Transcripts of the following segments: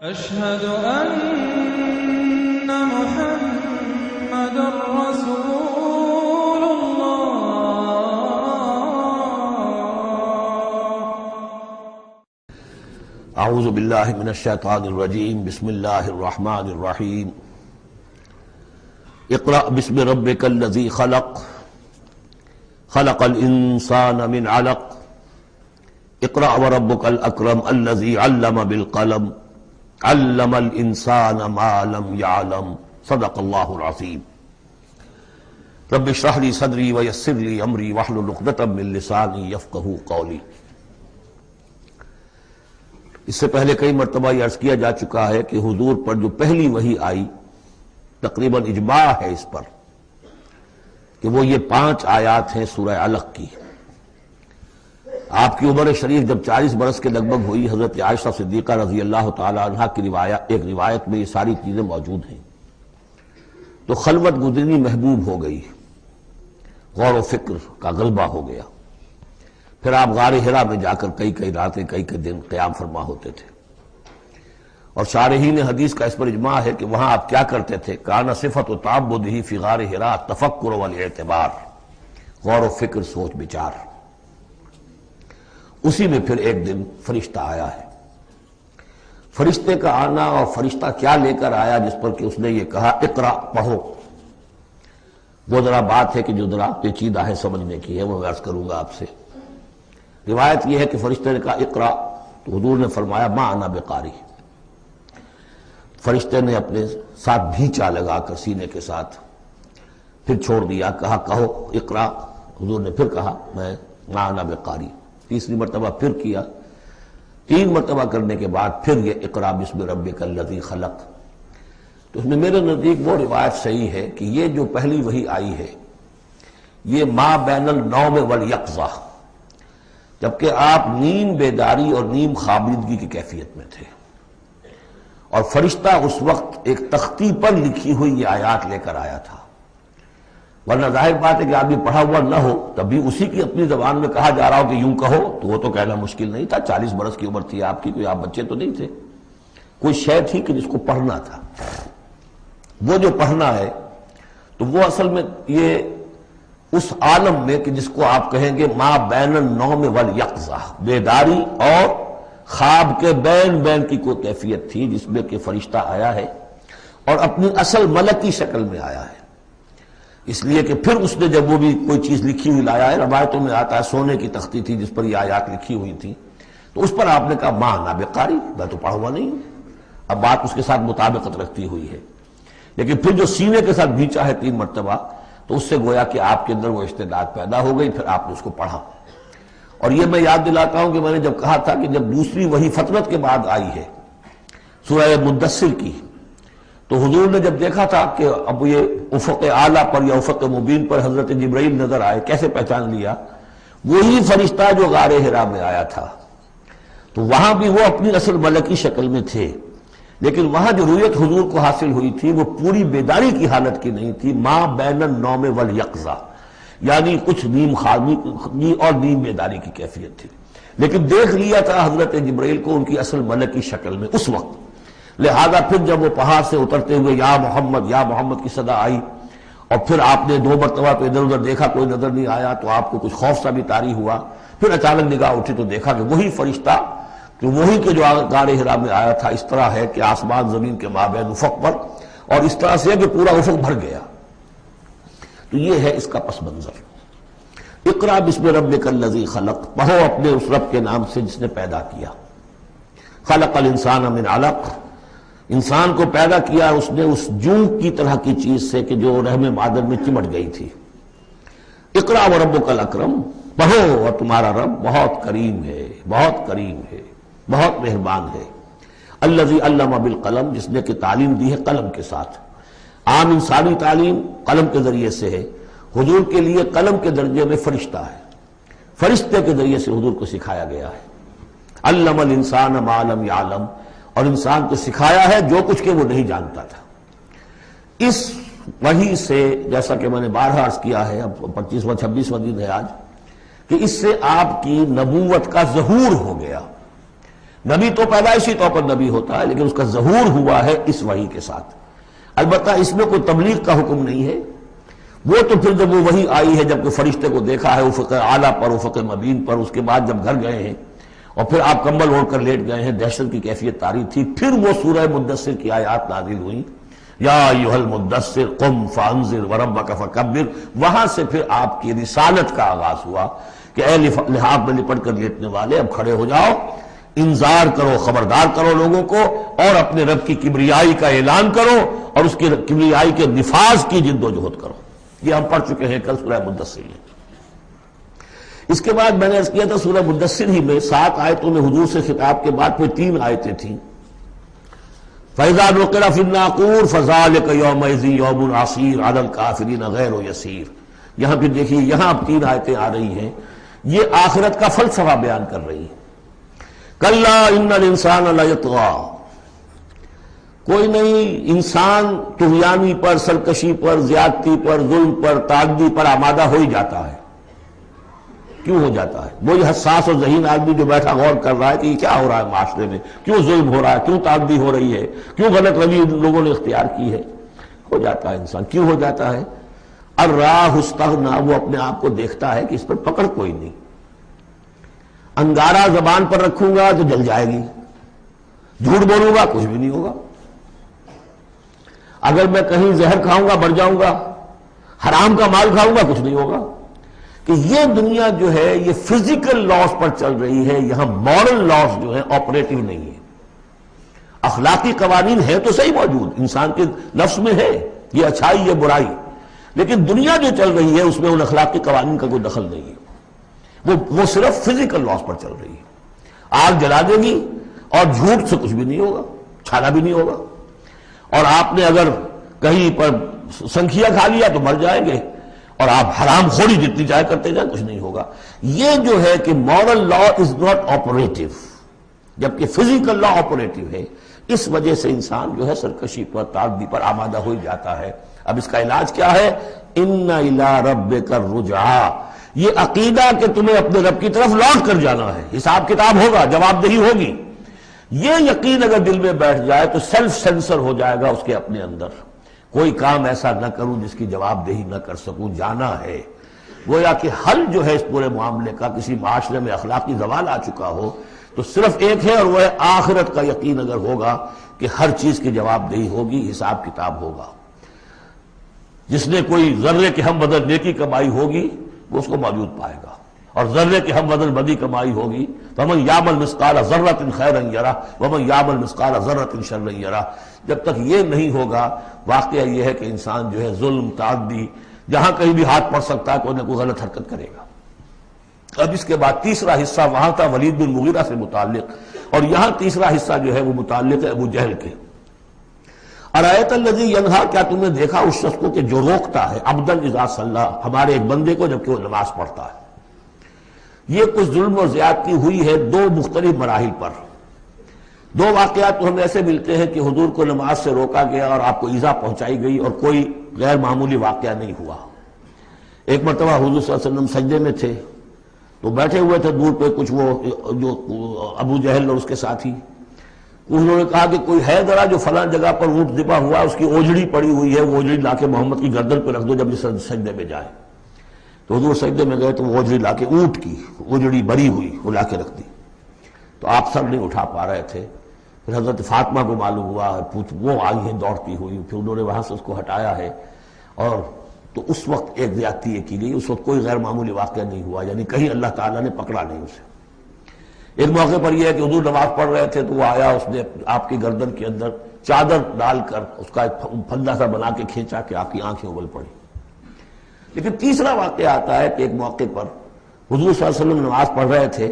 أشهد أن محمد رسول الله. اعوذ باللہ من الشیطان الرجیم بسم اللہ الرحمن الرحیم اقرأ بسم ربک الذی خلق خلق الانسان من علق اقرأ وربک الاکرم الذی علم بالقلم علم الانسان ما لم يعلم صدق اللہ العظیم. رب اشرح لی صدری ویسر لی امری واحلل عقدۃ من لسانی یفقہوا قولی. اس سے پہلے کئی مرتبہ یہ عرض کیا جا چکا ہے کہ حضور پر جو پہلی وحی آئی تقریباً اجماع ہے اس پر کہ وہ یہ 5 آیات ہیں سورہ علق کی. آپ کی عمر شریف جب 40 برس کے لگ بھگ ہوئی، حضرت عائشہ صدیقہ رضی اللہ تعالی عنہا کی ایک روایت میں یہ ساری چیزیں موجود ہیں، تو خلوت گزرنی محبوب ہو گئی، غور و فکر کا غلبہ ہو گیا. پھر آپ غار حرا میں جا کر کئی راتیں کئی دن قیام فرما ہوتے تھے، اور شارحین حدیث کا اس پر اجماع ہے کہ وہاں آپ کیا کرتے تھے؟ کان صفت و تعبدہ فی غار حرا تفکر والاعتبار، غور و فکر، سوچ بچار. اسی میں پھر ایک دن فرشتہ آیا ہے. فرشتے کا آنا اور فرشتہ کیا لے کر آیا جس پر کہ اس نے یہ کہا اقرا، پڑھو، وہ ذرا بات ہے کہ جو ذرا پیچیدہ ہے سمجھنے کی ہے، وہ میں عرض کروں گا آپ سے. روایت یہ ہے کہ فرشتے نے کہا اقرا، تو حضور نے فرمایا ما انا بقاری. فرشتے نے اپنے ساتھ بھینچا لگا کر سینے کے ساتھ، پھر چھوڑ دیا، کہا کہو اقرا. حضور نے پھر کہا میں ما انا بقاری. تیسری مرتبہ پھر کیا. 3 مرتبہ کرنے کے بعد پھر یہ اقرا بسم ربک الذی خلق. تو اس میں میرے نزدیک وہ روایت صحیح ہے کہ یہ جو پہلی وحی آئی ہے یہ ما بین النوم والیقظہ، جبکہ آپ نیم بیداری اور نیم خوابیدگی کی کیفیت میں تھے، اور فرشتہ اس وقت ایک تختی پر لکھی ہوئی یہ آیات لے کر آیا تھا. ورنہ ظاہر بات ہے کہ آدمی پڑھا ہوا نہ ہو تب بھی اسی کی اپنی زبان میں کہا جا رہا ہو کہ یوں کہو، تو وہ تو کہنا مشکل نہیں تھا. 40 برس کی عمر تھی آپ کی، کوئی آپ بچے تو نہیں تھے. کوئی شے تھی کہ جس کو پڑھنا تھا. وہ جو پڑھنا ہے تو وہ اصل میں یہ اس عالم میں کہ جس کو آپ کہیں گے ما بین النوم والیقظہ، بیداری اور خواب کے بین کی کوئی کیفیت تھی جس میں کہ فرشتہ آیا ہے اور اپنی اصل ملکی شکل میں آیا ہے. اس لیے کہ پھر اس نے جب وہ بھی کوئی چیز لکھی ہوئی لایا ہے، روایتوں میں آتا ہے سونے کی تختی تھی جس پر یہ آیات لکھی ہوئی تھی، تو اس پر آپ نے کہا ما انا بقاری، میں تو پڑھا ہوا نہیں ہوں. اب بات اس کے ساتھ مطابقت رکھتی ہوئی ہے. لیکن پھر جو سینے کے ساتھ بھینچا ہے 3 مرتبہ، تو اس سے گویا کہ آپ کے اندر وہ استعداد پیدا ہو گئی. پھر آپ نے اس کو پڑھا. اور یہ میں یاد دلاتا ہوں کہ میں نے جب کہا تھا کہ جب دوسری وحی فترت کے بعد آئی ہے سورہ مدثر کی، تو حضور نے جب دیکھا تھا کہ اب یہ افق اعلیٰ پر یا افق مبین پر حضرت جبرائیل نظر آئے، کیسے پہچان لیا؟ وہی فرشتہ جو غار حرا میں آیا تھا. تو وہاں بھی وہ اپنی اصل ملکی شکل میں تھے، لیکن وہاں جو رؤیت حضور کو حاصل ہوئی تھی وہ پوری بیداری کی حالت کی نہیں تھی، ما بین النوم والیقظہ، یعنی کچھ نیم خوابی اور نیم بیداری کی کیفیت تھی. لیکن دیکھ لیا تھا حضرت جبرائیل کو ان کی اصل ملکی شکل میں اس وقت. لہذا پھر جب وہ پہاڑ سے اترتے ہوئے یا محمد کی صدا آئی، اور پھر آپ نے 2 مرتبہ تو ادھر ادھر دیکھا، کوئی نظر نہیں آیا، تو آپ کو کچھ خوف سا بھی طاری ہوا. پھر اچانک نگاہ اٹھی تو دیکھا کہ وہی فرشتہ کہ وہی کے جو غار حرا میں آیا تھا، اس طرح ہے کہ آسمان زمین کے مابین افق پر، اور اس طرح سے کہ پورا افق بھر گیا. تو یہ ہے اس کا پس منظر. اقرا بسم ربک الذی خلق، پڑھو اپنے اس رب کے نام سے جس نے پیدا کیا. خلق الانسان من علق، انسان کو پیدا کیا اس نے اس جوں کی طرح کی چیز سے کہ جو رحم مادر میں چمٹ گئی تھی. اقرا وربک الاکرم، پڑھو اور تمہارا رب بہت کریم ہے، بہت کریم ہے، بہت مہربان ہے. الذی علم بالقلم، جس نے کہ تعلیم دی ہے قلم کے ساتھ. عام انسانی تعلیم قلم کے ذریعے سے ہے، حضور کے لیے قلم کے درجے میں فرشتہ ہے، فرشتے کے ذریعے سے حضور کو سکھایا گیا ہے. علم الانسان ما لم یعلم، اور انسان کو سکھایا ہے جو کچھ کہ وہ نہیں جانتا تھا. اس وحی سے جیسا کہ میں نے بارہا عرض کیا ہے، اب 25واں 26واں دن ہے آج، کہ اس سے آپ کی نبوت کا ظہور ہو گیا. نبی تو پیدائشی طور پر نبی ہوتا ہے، لیکن اس کا ظہور ہوا ہے اس وحی کے ساتھ۔ البتہ اس میں کوئی تبلیغ کا حکم نہیں ہے، وہ تو پھر جب وہ وحی آئی ہے، جب کہ فرشتے کو دیکھا ہے افق اعلیٰ پر، افق مبین پر، اس کے بعد جب گھر گئے ہیں اور پھر آپ کمبل اوڑھ کر لیٹ گئے ہیں، دہشت کی کیفیت طاری تھی، پھر وہ سورہ مدثر کی آیات نازل ہوئیں، یا ایھا المدثر قم فانذر وربک فکبر۔ وہاں سے پھر آپ کی رسالت کا آغاز ہوا کہ اے لحاف میں لپٹ کر لیٹنے والے، اب کھڑے ہو جاؤ، انذار کرو، خبردار کرو لوگوں کو، اور اپنے رب کی کبریائی کا اعلان کرو اور اس کی کبریائی کے نفاذ کی جد و جہد کرو۔ یہ ہم پڑھ چکے ہیں کل سورہ مدثر میں۔ اس کے بعد میں نے عرض کیا تھا سورہ مدثر ہی میں 7 آیتوں میں حضور سے خطاب کے بعد پھر 3 آیتیں تھیں۔ فَإِذَا نُقِرَ فِي النَّاقُورِ فَذَلِكَ يَوْمَئِذٍ يَوْمٌ عَسِيرٌ عَلَى الْكَافِرِينَ غَيْرُ يَسِيرٌ۔ یہاں پھر دیکھیے، یہاں اب 3 آیتیں آ رہی ہیں، یہ آخرت کا فلسفہ بیان کر رہی ہیں۔ کَلَّا إِنَّ الْإِنسَانَ لَيَطْغَىٰ، کوئی نہیں، انسان طغیانی پر، سرکشی پر، زیادتی پر، ظلم پر، تعدی پر آمادہ ہو ہی جاتا ہے۔ کیوں ہو جاتا ہے؟ وہی حساس اور ذہین آدمی جو بیٹھا غور کر رہا ہے کہ یہ کیا ہو رہا ہے معاشرے میں، کیوں ظلم ہو رہا ہے، کیوں تعدی ہو رہی ہے، کیوں غلط روی لوگوں نے اختیار کی ہے، ہو جاتا ہے انسان۔ کیوں ہو جاتا ہے؟ الراہ استغنا، وہ اپنے آپ کو دیکھتا ہے کہ اس پر پکڑ کوئی نہیں، انگارہ زبان پر رکھوں گا تو جل جائے گی، جھوٹ بولوں گا کچھ بھی نہیں ہوگا، اگر میں کہیں زہر کھاؤں گا مر جاؤں گا، حرام کا مال کھاؤں گا کچھ نہیں ہوگا۔ کہ یہ دنیا جو ہے یہ فزیکل لاز پر چل رہی ہے، یہاں مورل لاز جو ہے آپریٹو نہیں ہے۔ اخلاقی قوانین ہے تو صحیح موجود، انسان کے نفس میں ہے، یہ اچھائی یہ برائی، لیکن دنیا جو چل رہی ہے اس میں ان اخلاقی قوانین کا کوئی دخل نہیں ہے، وہ صرف فزیکل لاز پر چل رہی ہے۔ آگ جلا دے گی اور جھوٹ سے کچھ بھی نہیں ہوگا، چھالا بھی نہیں ہوگا، اور آپ نے اگر کہیں پر سنکھیا کھا لیا تو مر جائیں گے، اور آپ حرام خوری جتنی چاہے کرتے جائیں کچھ نہیں ہوگا۔ یہ جو ہے کہ moral law is not operative, جبکہ فزیکل لا آپریٹو ہے، اس وجہ سے انسان جو ہے سرکشی پر، تعدی پر آمادہ ہو ہی جاتا ہے۔ اب اس کا علاج کیا ہے؟ ان الی ربک الرجعی، یہ عقیدہ کہ تمہیں اپنے رب کی طرف لوٹ کر جانا ہے، حساب کتاب ہوگا، جواب دہی ہوگی، یہ یقین اگر دل میں بیٹھ جائے تو سیلف سینسر ہو جائے گا اس کے اپنے اندر، کوئی کام ایسا نہ کروں جس کی جواب دہی نہ کر سکوں، جانا ہے۔ گویا کہ حل جو ہے اس پورے معاملے کا، کسی معاشرے میں اخلاقی زوال آ چکا ہو تو صرف ایک ہے، اور وہ ہے آخرت کا یقین اگر ہوگا کہ ہر چیز کی جواب دہی ہوگی، حساب کتاب ہوگا۔ جس نے کوئی ذرے کے ہم بدل نیکی کمائی ہوگی وہ اس کو موجود پائے گا، اور ذرے کے ہم بدل بدی کمائی ہوگی فمن یعمل مثقال ذرۃ خیرا یرہ ومن یعمل مثقال ذرۃ شرا یرہ۔ جب تک یہ نہیں ہوگا، واقعہ یہ ہے کہ انسان جو ہے ظلم، تعدی، جہاں کہیں بھی ہاتھ پڑ سکتا ہے کوئی نہ کوئی غلط حرکت کرے گا۔ اب اس کے بعد تیسرا حصہ وہاں تھا ولید بن مغیرہ سے متعلق، اور یہاں تیسرا حصہ جو ہے وہ متعلق ہے ابو جہل کے۔ ارایت الذی ینہا، کیا تم نے دیکھا اس شخص کو کہ جو روکتا ہے، عبدا اذا صلی، ہمارے ایک بندے کو جبکہ وہ نماز پڑھتا ہے۔ یہ کچھ ظلم اور زیادتی ہوئی ہے 2 مختلف مراحل پر۔ 2 واقعات تو ہمیں ایسے ملتے ہیں کہ حضور کو نماز سے روکا گیا اور آپ کو ایذا پہنچائی گئی اور کوئی غیر معمولی واقعہ نہیں ہوا۔ ایک مرتبہ حضور صلی اللہ علیہ وسلم سجدے میں تھے تو بیٹھے ہوئے تھے دور پہ کچھ وہ جو ابو جہل اور اس کے ساتھی، انہوں نے کہا کہ کوئی ہے ذرا جو فلاں جگہ پر اونٹ ذبح ہوا، اس کی اوجڑی پڑی ہوئی ہے، وہ اوجڑی لا کے محمد کی گردن پہ رکھ دو جب یہ سجدے میں جائے۔ تو حضور سجدے میں گئے تو وہ اوجڑی لا کے، اونٹ کی اوجڑی بری ہوئی وہ لا کے رکھ دی، تو آپ سر نہیں اٹھا پا رہے تھے۔ پھر حضرت فاطمہ کو معلوم ہوا، وہ آئی ہیں دوڑتی ہوئی، پھر انہوں نے وہاں سے اس کو ہٹایا ہے، اور تو اس وقت ایک زیادتی یہ کی گئی، اس وقت کوئی غیر معمولی واقعہ نہیں ہوا، یعنی کہیں اللہ تعالیٰ نے پکڑا نہیں اسے۔ ایک موقع پر یہ ہے کہ حضور نماز پڑھ رہے تھے تو وہ آیا، اس نے آپ کی گردن کے اندر چادر ڈال کر اس کا ایک پھندا سا بنا کے کھینچا کہ آپ کی آنکھیں ابل پڑی۔ لیکن تیسرا واقعہ آتا ہے کہ ایک موقع پر حضور صلی اللہ علیہ وسلم نماز پڑھ رہے تھے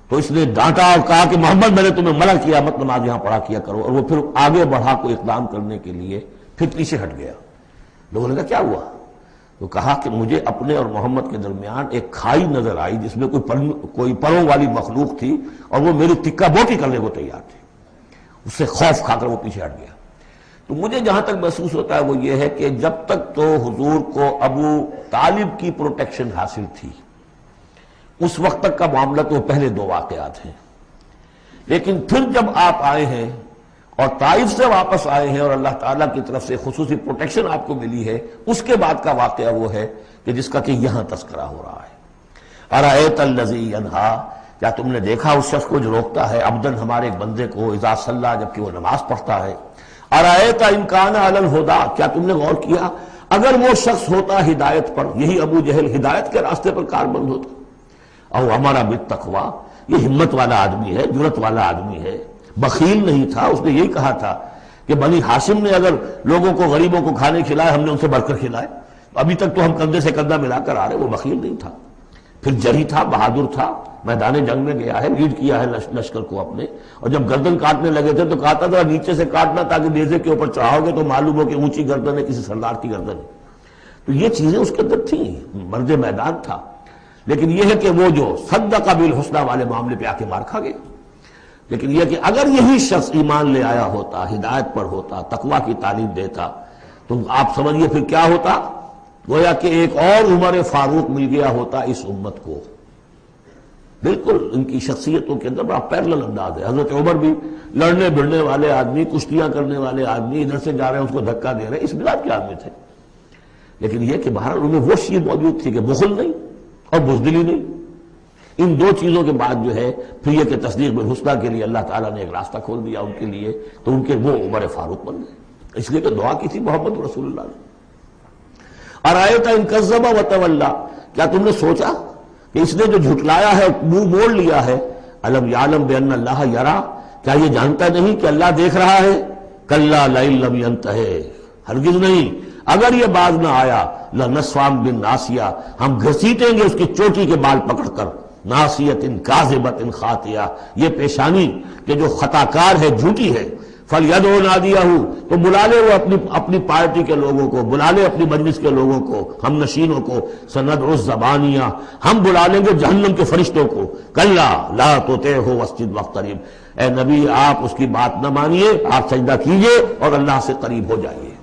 تو اس نے ڈانٹا اور کہا کہ محمد میں نے تمہیں منع کیا مت نماز یہاں پڑھا کیا کرو، اور وہ پھر آگے بڑھا کوئی اقدام کرنے کے لیے پھر پیچھے ہٹ گیا۔ لوگوں نے کہا کیا ہوا؟ تو کہا کہ مجھے اپنے اور محمد کے درمیان ایک کھائی نظر آئی جس میں کوئی پروں والی مخلوق تھی، اور وہ میری ٹکا بوٹی کرنے کو تیار تھی، اس سے خوف کھا کر وہ پیچھے ہٹ گیا۔ تو مجھے جہاں تک محسوس ہوتا ہے وہ یہ ہے کہ جب تک تو حضور کو ابو طالب کی پروٹیکشن حاصل تھی، اس وقت تک کا معاملہ تو پہلے 2 واقعات ہیں، لیکن پھر جب آپ آئے ہیں اور طائف سے واپس آئے ہیں اور اللہ تعالیٰ کی طرف سے خصوصی پروٹیکشن آپ کو ملی ہے، اس کے بعد کا واقعہ وہ ہے کہ جس کا کہ یہاں تذکرہ ہو رہا ہے۔ ارأیت الذی ینہا، کیا تم نے دیکھا اس شخص کو جو روکتا ہے، عبدن ہمارے ایک بندے کو، اذا صلی، جبکہ وہ نماز پڑھتا ہے۔ ارأیت ان کان علی الہدی، کیا تم نے غور کیا اگر وہ شخص ہوتا ہدایت پر، یہی ابو جہل ہدایت کے راستے پر کاربند ہوتا، او ہمارا بالتقوی، یہ ہمت والا آدمی ہے، جرت والا آدمی ہے، بخیل نہیں تھا، اس نے یہی کہا تھا کہ بنی ہاشم نے اگر لوگوں کو، غریبوں کو کھانے کھلائے، ہم نے ان سے بڑھ کر کھلائے، ابھی تک تو ہم کندھے سے کندھا ملا کر آ رہے، وہ بخیل نہیں تھا۔ پھر جری تھا، بہادر تھا، میدان جنگ میں گیا ہے، لیڈ کیا ہے لشکر کو اپنے، اور جب گردن کاٹنے لگے تھے تو کہتا تھا نیچے سے کاٹنا تاکہ نیزے کے اوپر چڑھاؤ گے تو معلوم ہو کہ اونچی گردن ہے کسی سردار کی گردن ہے۔ تو یہ چیزیں اس کے اندر تھیں، مرد میدان تھا۔ لیکن یہ ہے کہ وہ جو صدق بالحسنی والے معاملے پہ آ کے مار کھا گئے۔ لیکن یہ کہ اگر یہی شخص ایمان لے آیا ہوتا، ہدایت پر ہوتا، تقویٰ کی تعلیم دیتا، تو آپ سمجھیے پھر کیا ہوتا، گویا کہ ایک اور عمر فاروق مل گیا ہوتا اس امت کو۔ بالکل ان کی شخصیتوں کے اندر بڑا پیرلل انداز ہے۔ حضرت عمر بھی لڑنے بھڑنے والے آدمی، کشتیاں کرنے والے آدمی، ادھر سے جا رہے ہیں اس کو دھکا دے رہے ہیں، اس مزاج کے آدمی تھے۔ لیکن یہ کہ بہرحال ان میں وہ چیز موجود تھی کہ بخل نہیں اور بزدلی نہیں۔ ان دو چیزوں کے بعد جو ہے پھر یہ کہ تصدیق بالحسنی کے لیے اللہ تعالیٰ نے ایک راستہ کھول دیا ان کے لیے، تو ان کے وہ عمر فاروق بن گئے۔ اس لیے کہ دعا کی تھی محمد رسول اللہ نے۔ ارأیت ان کذب وتولی، کیا تم نے سوچا کہ اس نے جو جھٹلایا ہے، منہ موڑ لیا ہے، الم یعلم بان اللہ یری، کیا یہ جانتا نہیں کہ اللہ دیکھ رہا ہے؟ کلا لئن لم ینتہ، ہرگز نہیں، اگر یہ باز نہ آیا، لنسفعا بالناصیہ، ہم گھسیٹیں گے اس کی چوٹی کے بال پکڑ کر، ناصیۃ کاذبۃ خاطیہ، یہ پیشانی کہ جو خطا کار ہے، جھوٹی ہے۔ فَلْيَدْعُ نَادِيَهُ، تو بلا لے وہ اپنی پارٹی کے لوگوں کو، بلا لے اپنی مجلس کے لوگوں کو، ہم نشینوں کو، سَنَدْعُ الزَّبَانِيَّ، ہم بلا لیں گے جہنم کے فرشتوں کو۔ کَلَّا لَا تُطِعْهُ وَاسْجُدْ وَاقْتَرِب، اے نبی آپ اس کی بات نہ مانیے، آپ سجدہ کیجئے اور اللہ سے قریب ہو جائیے۔